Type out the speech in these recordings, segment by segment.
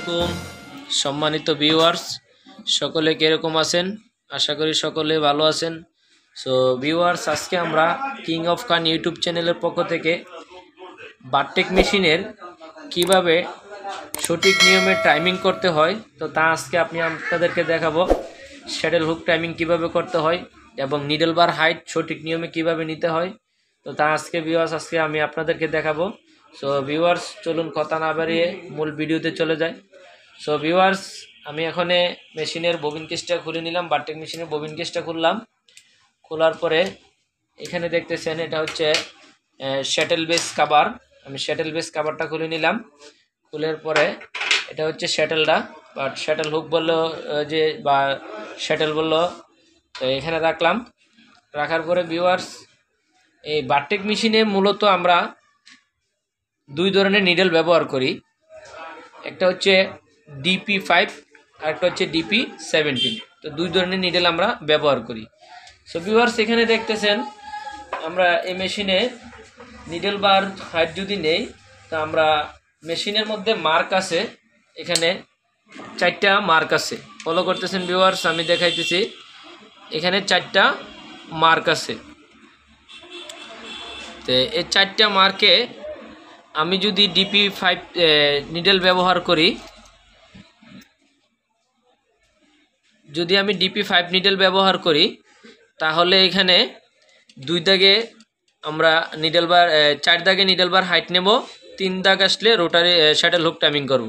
আলাইকুম সম্মানিত ভিউয়ার্স, সকলে কিরকম আছেন? আশা করি সকলে ভালো আছেন। সো ভিউয়ার্স, আজকে আমরা কিং অফ খান ইউটিউব চ্যানেলের পক্ষ থেকে বারটেক মেশিনের কিভাবে সঠিক নিয়মে টাইমিং করতে হয় তো তা আজকে আপনাদেরকে দেখাবো। শ্যাডেল হুক টাইমিং কিভাবে করতে হয় এবং নিডল বার হাইট সঠিক নিয়মে কিভাবে নিতে হয় তো তা আজকে ভিউয়ার্স আমি আপনাদেরকে দেখাবো। সো ভিউয়ার্স, চলুন কথা না বাড়িয়ে মূল ভিডিওতে চলে যায়। সো ভিউয়ার্স, আমি এখানে মেশিনের ববিন কেসটা খুলে নিলাম। বারটেক মেশিনের ববিন কেসটা খুললাম। খোলার পরে এখানে দেখতেছেন এটা হচ্ছে শ্যাটেল বেস কাভার। আমি শ্যাটেল বেস কাভারটা খুলে নিলাম। খুলের পরে এটা হচ্ছে শ্যাটেলটা, বাট শ্যাটেল হুক বললো যে বা শ্যাটেল বললো, তো এখানে রাখলাম। রাখার পরে ভিউয়ার্স, এই বারটেক মেশিনে মূলত আমরা দুই ধরনের নিডল ব্যবহার করি। একটা হচ্ছে DP5 আর একটা হচ্ছে DP17। তো দুই ধরনের নিডল আমরা ব্যবহার করি। সো ভিউয়ার্স, এখানে দেখতেছেন আমরা এই মেশিনে নিডল বার হাইট যদি নেই, তো আমরা মেশিনের মধ্যে মার্ক আছে, এখানে 4টা মার্ক আছে। ফলো করতেছেন ভিউয়ার্স, আমি দেখাইতেছি। এখানে 4টা মার্ক আছে। তো এই 4টা মার্কে আমি যদি DP5 নিডল ব্যবহার করি, নিডল ব্যবহার করি, তাহলে এখানে 2 দাগে আমরা নিডল বার 4 দাগে নিডল বার হাইট নেব, 3 দাগ আসলে রোটারি শ্যাটেল হুক টাইমিং করব।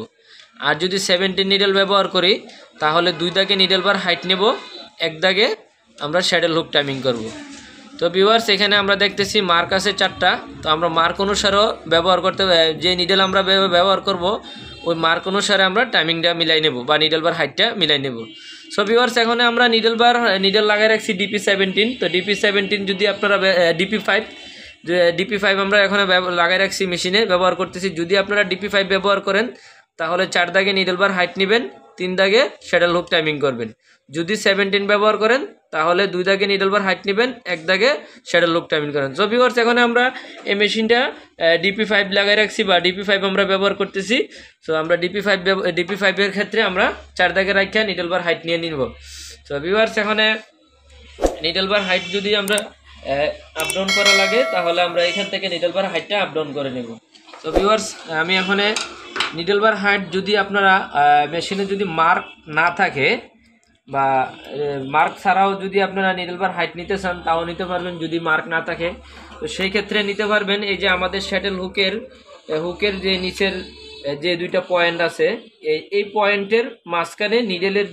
আর যদি 17 নিডল ব্যবহার করি, তাহলে 2 দাগে নিডল বার হাইট নেব, 1 দাগে আমরা শ্যাটেল হুক টাইমিং করব। তো ভিউয়ার্স, এখানে আমরা দেখতেছি মার্ক আছে 4টা। তো আমরা মার্ক অনুসারেও ব্যবহার করতে, যে নিডল আমরা ব্যবহার করব ওই মার্ক অনুসারে আমরা টাইমিংটা মিলাই নেব বা নিডল বার হাইটটা মিলাই নেব। সো ভিউয়ার্স, এখন আমরা নিডল লাগাই রাখছি DP17। তো DP17 যদি আপনারা DP5 আমরা এখানে লাগাই রাখছি, মেশিনে ব্যবহার করতেছি। যদি আপনারা DP5 ব্যবহার করেন, তাহলে 4 দাগে নিডল বার হাইট নেবেন, 3 দাগে শ্যাটেল হুক টাইমিং করবেন। যদি 17 ব্যবহার করেন, তাহলে 2 দাগে নিডল বার হাইট নেবেন, 1 দাগে শ্যাটেল হুক টাইমিং করেন। সো ভিউয়ার্স, এখন আমরা এই মেশিনটা DP5 লাগাই রাখছি বা DP5 আমরা ব্যবহার করতেছি। সো আমরা DP5 এর ক্ষেত্রে আমরা 4 দাগে রাখা নিডল বার হাইট নিয়ে নিব। সো ভিউয়ার্স, এখানে নিডল বার হাইট যদি আমরা আপ ডাউন করা লাগে, তাহলে আমরা এখান থেকে নিডল বার হাইটটা আপ ডাউন করে নেব। তো ভিউয়ার্স, আমি এখানে নিডল বার হাইট যদি আপনারা মেশিনে যদি মার্ক না থাকে বা মার্ক ছাড়াও যদি আপনারা নিডল বার হাইট নিতে চান, তাও নিতে পারবেন। যদি মার্ক না থাকে, তো সেই ক্ষেত্রে নিতে পারবেন। এই যে আমাদের শ্যাটেল হুকের যে নিচের যে 2টা পয়েন্ট আছে, এই পয়েন্টের মাঝখানে নিডেলের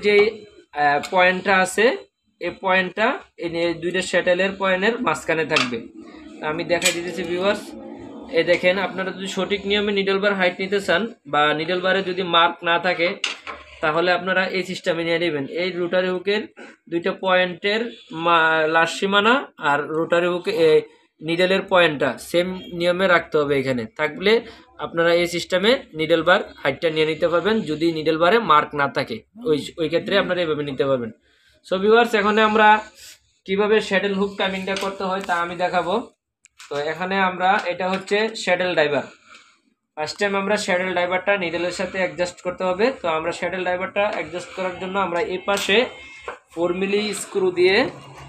যেই পয়েন্টটা আছে, এই পয়েন্টটা এই 2টা শ্যাটেলের পয়েন্টের মাঝখানে থাকবে। আমি দেখাই দিতেছি ভিউয়ার্স, এই দেখেন, আপনারা যদি সঠিক নিয়মে নিডল বার হাইট নিতে চান বা নিডল বারে যদি মার্ক না থাকে, তাহলে আপনারা এই সিস্টেমে নিয়ে নেবেন। এই রোটারি হুকের 2টা পয়েন্টের লাস্ট সীমানা আর রোটারি হুকে নিডেলের পয়েন্টটা সেম নিয়মে রাখতে হবে। এখানে থাকলে আপনারা এই সিস্টেমে নিডল বার হাইটটা নিয়ে নিতে পারবেন, যদি নিডল বারে মার্ক না থাকে। ওই ক্ষেত্রে আপনারা এইভাবে নিতে পারবেন। সো ভিউয়ার্স, এখানে আমরা কিভাবে শ্যাটেল হুক টাইমিংটা করতে হয় তা আমি দেখাবো। তো এখানে আমরা, এটা হচ্ছে শ্যাটেল ড্রাইভার। ফার্স্ট টাইম আমরা শ্যাটেল ড্রাইভারটা নিডলের সাথে অ্যাডজাস্ট করতে হবে। তো আমরা শ্যাটেল ড্রাইভারটা অ্যাডজাস্ট করার জন্য আমরা এই পাশে 4 মিলি স্ক্রু দিয়ে,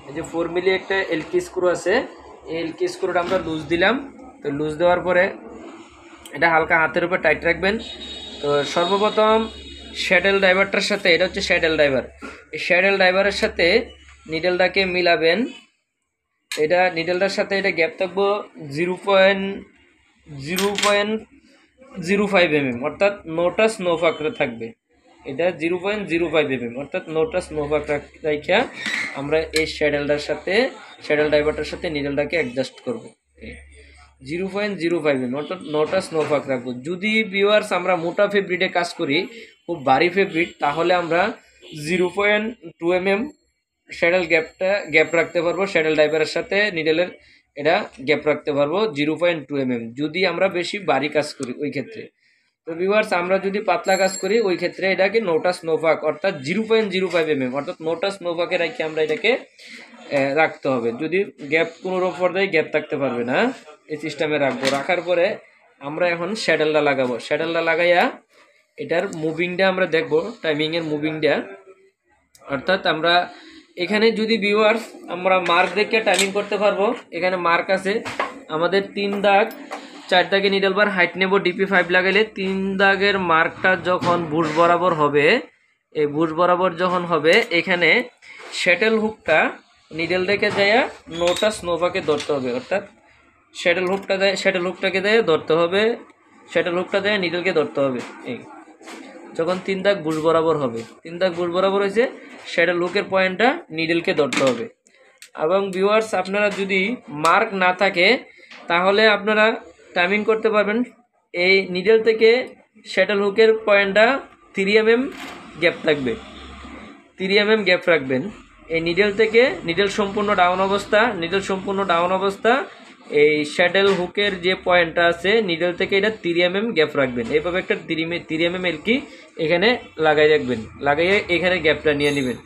এই যে 4 মিলি একটা এলকি স্ক্রু আছে, এই এলকি স্ক্রুটা আমরা লুজ দিলাম। তো লুজ দেওয়ার পরে এটা হালকা হাতের উপর টাইট রাখবেন। তো সর্বপ্রথম শ্যাটেল ড্রাইভারটার সাথে, এটা হচ্ছে শ্যাটেল ড্রাইভার, এই শ্যাটেল ড্রাইভারের সাথে নিডলটাকে মিলাবেন। এটা নিডলটার সাথে এটা গ্যাপ থাকবো 0.05 mm, অর্থাৎ নো টাচ নো ফাঁক থাকবে। এটা 0.05 mm, অর্থাৎ নো টাচ নো ফাঁক রাখা আমরা এই শ্যাটেল ড্রাইভারটার সাথে নিডলটাকে অ্যাডজাস্ট করবো। 0.05 mm, অর্থাৎ নো টাচ নো ফাঁক রাখবো। যদি ভিউয়ার্স আমরা মোটা ফেব্রিটে কাজ করি, খুব ভারী ফেব্রিট, তাহলে আমরা 0.2 mm শ্যাটেল গ্যাপ রাখতে পারবো। শ্যাটেল ড্রাইভারের সাথে নিডলের এটা গ্যাপ রাখতে পারবো 0.2 mm, যদি আমরা বেশি ভারী কাজ করি ওই ক্ষেত্রে। তো ভিউয়ার্স, আমরা যদি পাতলা কাজ করি ওই ক্ষেত্রে এটাকে নো টাচ নো ফাঁক, অর্থাৎ 0.05 mm, অর্থাৎ নো টাচ নো ফাঁকে রাখি আমরা এটাকে রাখতে হবে। যদি গ্যাপ কোনো পর্যায়ে গ্যাপ থাকতে পারবে না, এই সিস্টেমে রাখবো। রাখার পরে আমরা এখন শ্যাডেলটা লাগাবো। শ্যাডেলটা লাগাইয়া এটার মুভিংটা আমরা দেখব, টাইমিংয়ের মুভিংটা। অর্থাৎ আমরা এখানে যদি ভিউয়ার্স আমরা মার্ক দেখে টাইমিং করতে পারবো। এখানে মার্ক আছে আমাদের 3 দাগ, 4 দাগে নিডল বার হাইট নেব। DP5 লাগাইলে 3 দাগের মার্কটা যখন বুশ বরাবর হবে, এই বুশ বরাবর যখন হবে এখানে শ্যাটেল হুকটা নিডল দেখে যায় নোটা স্নোফাকে ধরতে হবে। অর্থাৎ শ্যাটেল হুকটাকে দেয় ধরতে হবে, শ্যাটেল হুকটা দেয় নিডলকে ধরতে হবে। এই যখন 3 দাগ বুশ বরাবর হবে, 3 দাগ বুশ বরাবর হয়েছে, শ্যাটেল হুকের পয়েন্টটা নিডলকে ধরতে হবে। এবং ভিউয়ার্স আপনারা যদি মার্ক না থাকে তাহলে আপনারা টাইমিং করতে পারবেন। এই নিডল থেকে শ্যাটেল হুকের পয়েন্টটা 3 mm গ্যাপ থাকবে, 3 mm গ্যাপ রাখবেন। এই নিডল থেকে নিডল সম্পূর্ণ ডাউন অবস্থা এই শ্যাটেল হুকের যে পয়েন্টটা আছে নিডল থেকে এটা 3 mm গ্যাপ রাখবেন। এইভাবে একটা 3 mm এলকি এখানে লাগাই রাখবেন, লাগাইয়ে এখানে গ্যাপটা নিয়ে নেবেন।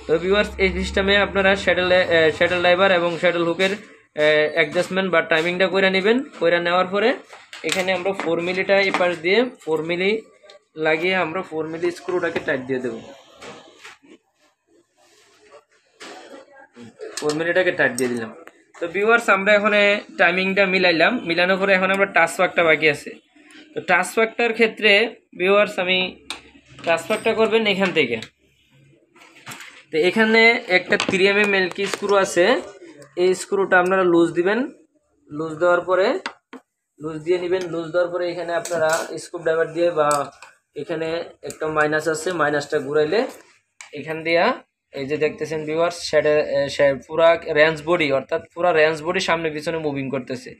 তো ভিউয়ার্স এই সিস্টেমে আপনারা শ্যাটেল ড্রাইভার এবং শ্যাটেল হুকের অ্যাডজাস্টমেন্ট বা টাইমিংটা করে নেবেন। করে নেওয়ার পরে এখানে আমরা 4 মিলিটা এই পাশ দিয়ে 4 মিলি লাগিয়ে আমরা 4 মিলি স্ক্রুটাকে টাইট দিয়ে দেবো। 4 মিলিটাকে টাইট দিয়ে দিলাম। তো ভিউয়ার্স আমরা এখন টাইমিংটা মিলাইলাম, মিলানোর পরে এখন আমরা টাচ ওয়ার্কটা বাকি আছে। তো টাচ ওয়ার্কটার ক্ষেত্রে ভিউয়ার্স আমি টাচ ওয়ার্কটা করবেন এখান থেকে। তো এখানে একটা 3 mm এলকি স্ক্রু আছে, এই স্ক্রুটা আপনারা লুজ দিবেন। লুজ দেওয়ার পরে লুজ দিয়ে নেবেন। লুজ দেওয়ার পরে এখানে আপনারা স্ক্রু ড্রাইভার দিয়ে বা এখানে একটা মাইনাস আছে, মাইনাসটা ঘুরাইলে এখান দিয়া এই যে দেখতেছেন ভিউয়ার্স পুরা রেঞ্জ বডি, অর্থাৎ পুরা রেঞ্জ বডি সামনে পিছনে মুভিং করতেছে।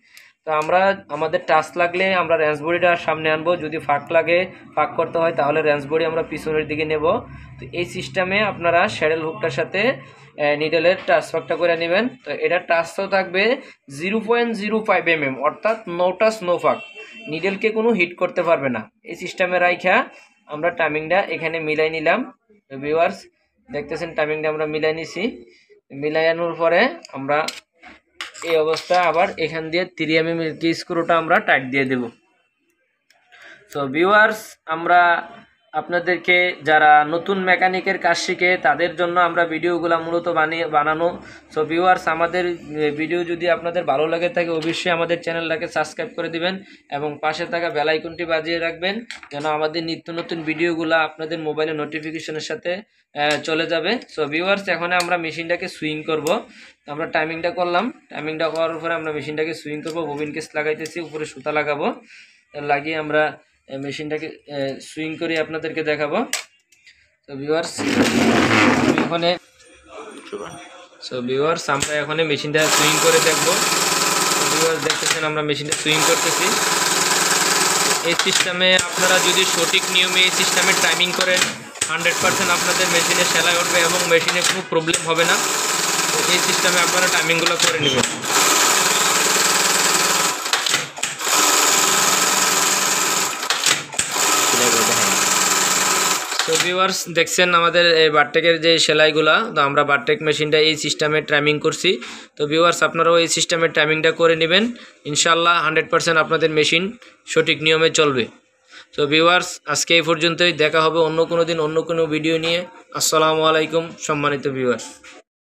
তো আমরা আমাদের টাচ লাগলে আমরা রেঞ্জ বডিটা সামনে আনবো, যদি ফাঁক লাগে ফাঁক করতে হয় তাহলে রেঞ্জ বডি আমরা পিছনের দিকে নেব। তো এই সিস্টেমে আপনারা শ্যাটেল হুকটার সাথে নিডলের টাচ ফাঁকটা করে নেবেন। তো এটা টাচটাও থাকবে 0.05 mm, অর্থাৎ নোটা স্নো ফাঁক, নিডলকে কোনো হিট করতে পারবে না। এই সিস্টেমে রাইখা আমরা টাইমিংটা এখানে মিলাই নিলাম। তো ভিউয়ার্স দেখতেছেন টাইমিংটা আমরা মিলাই নিছি। মিলাইয়ানোর পরে আমরা এই অবস্থা আবার এখান দিয়ে 3 mm কি স্ক্রুটা আমরা টাইট দিয়ে দেব। সো ভিউয়ার্স আমরা আপনাদেরকে যারা নতুন মেকানিকের কাজ শিখে তাদের জন্য আমরা ভিডিওগুলো মূলত বানানো। সো ভিউয়ার্স আমাদের ভিডিও যদি আপনাদের ভালো লাগে থাকে অবশ্যই আমাদের চ্যানেলটাকে সাবস্ক্রাইব করে দিবেন এবং পাশে থাকা বেল আইকনটি বাজিয়ে রাখবেন, যেন আমাদের নিত্য নতুন ভিডিওগুলো আপনাদের মোবাইলে নোটিফিকেশনের সাথে চলে যাবে। সো ভিউয়ার্স এখন আমরা মেশিনটাকে সুইং করব। আমরা টাইমিংটা করলাম, টাইমিংটা করার পরে আমরা মেশিনটাকে সুইং করব। ববিন কেস লাগাইতেছি, উপরে সুতা লাগাবো, লাগিয়ে আমরা মেশিনটাকে সুইং করে আপনাদেরকে দেখাবো। তো ভিউয়ার্স আমরা এখন মেশিনটা সুইং করে দেখবো। ভিউয়ার্স দেখতেছেন আমরা মেশিনটা সুইং করতেছি। এই সিস্টেমে আপনারা যদি সঠিক নিয়মে এই সিস্টেমে টাইমিং করেন 100% আপনাদের মেশিনে সেলাই উঠবে এবং মেশিনে কোনো প্রবলেম হবে না। তো এই সিস্টেমে আপনারা টাইমিংগুলো করে নেবেন। তো ভিউয়ার্স দেখছেন আমাদের এই বারটেকের যে সেলাইগুলা, তো আমরা বারটেক মেশিনটা এই সিস্টেমে টাইমিং করছি। তো ভিউয়ার্স আপনারাও এই সিস্টেমে টাইমিংটা করে নেবেন, ইনশাল্লাহ 100% আপনাদের মেশিন সঠিক নিয়মে চলবে। তো ভিউয়ার্স আজকে এই পর্যন্তই, দেখা হবে অন্য কোনো দিন অন্য কোনো ভিডিও নিয়ে। আসসালামু আলাইকুম সম্মানিত ভিউয়ার্স।